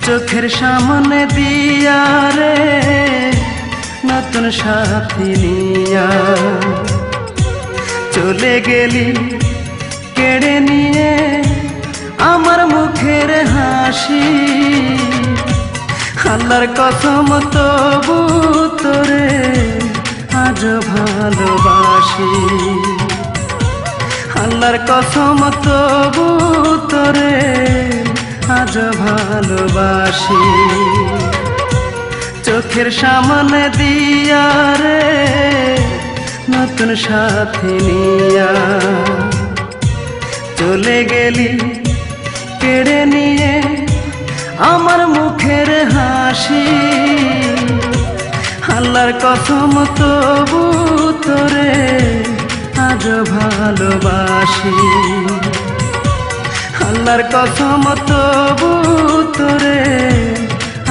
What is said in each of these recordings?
চোখের সামনে দিয়া রে নতুন সাথী নিয়া চলে গেলি কেড়ে নিয়ে আমার মুখের হাসি। আল্লাহর কসম তবু তোরে আজ ভালোবাসি। আল্লাহর কসম তবু তোরে আজ ভালোবাসি। চোখের সামনে দিয়া রে নতুন সাথী নিয়া চলে গেলি কেড়ে নিয়ে আমার মুখের হাসি। আল্লাহর কসম তবু তোরে আজ ভালোবাসি। আল্লাহর কসম তবু তোরে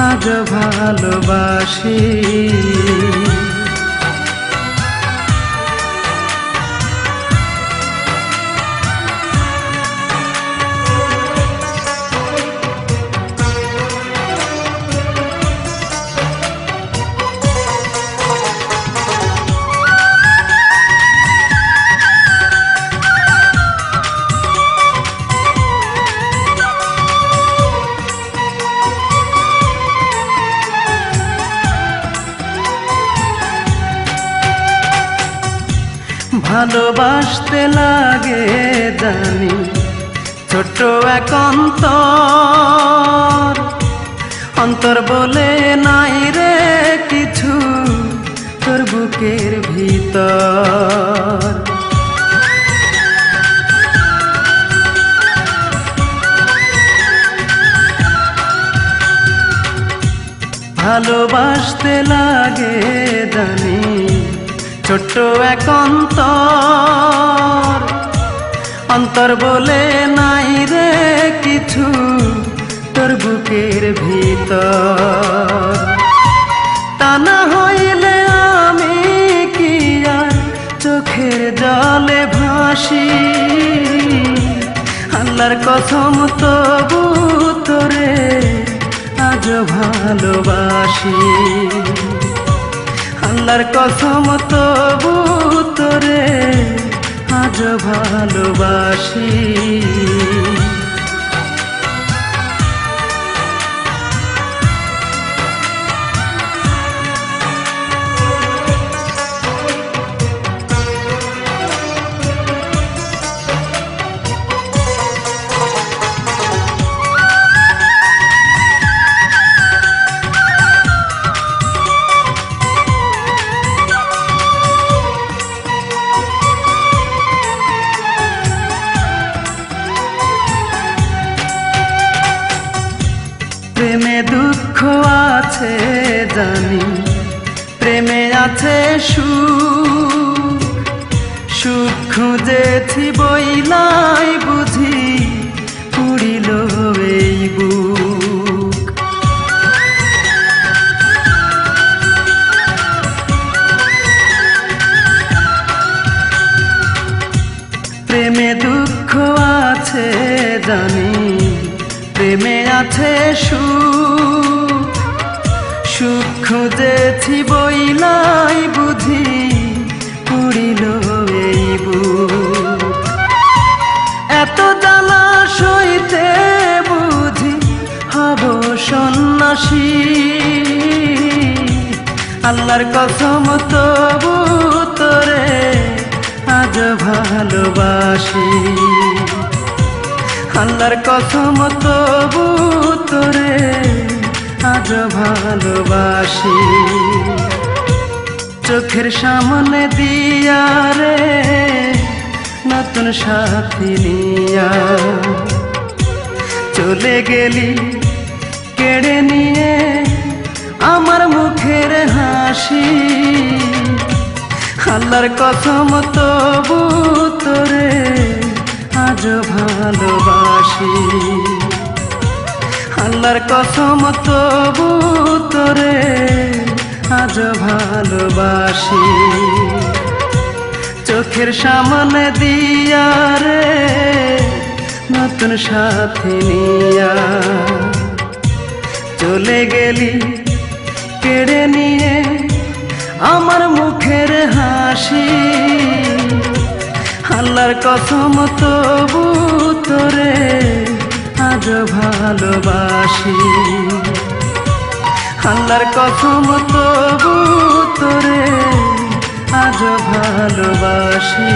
আজ ভালোবাসি। ভালোবাসতে লাগে জানি ছোট্ট এক অন্তর, অন্তর বলে নাই রে কিছু তোর বুকের ভিতর। ভালোবাসতে লাগে জানি ছোট্ট এক অন্তর, অন্তর বলে নাই রে কিছু তোর বুকের ভিতর। তা না হইলে আমি কি আর চোখের জলে ভাসি। আল্লাহর কসম তবু তোরে আজ ভালোবাসি। আল্লাহর কসম তবু তোরে আজ ভালোবাসি। প্রেমে দুঃখ আছে জানি, প্রেমে আছে সুখ, সুখ খুঁজেছি বইলাই বুঝি পুরিল এই বুক। প্রেমে দুঃখ আছে জানি, প্রেমে আছে সুখ, সুখ খুঁজেছি বইলাই বুঝি পুরিল এই বুক। এত জ্বালা সইতে বুঝি হব সন্ন্যাসী। আল্লাহর কসম তবু তোরে আজ ভালোবাসি। আল্লাহর কসম তবু তোরে আজ ভালোবাসি। চোখের সামনে দিয়া রে নতুন সাথী নিয়া চলে গেলি কেড়ে নিয়ে আমার মুখের হাসি। আল্লাহর কসম তবু তোরে আজ ভালোবাসি। আল্লাহর কসম তবু তোরে আজ ভালোবাসি। চোখের সামনে দিয়া রে নতুন সাথী নিয়া চলে গেলি কেড়ে নিয়ে আমার মুখের হাসি। আল্লাহর কসম তবু তোরে আজ ভালোবাসি। আল্লাহর কসম তবু তোরে আজ ভালোবাসি।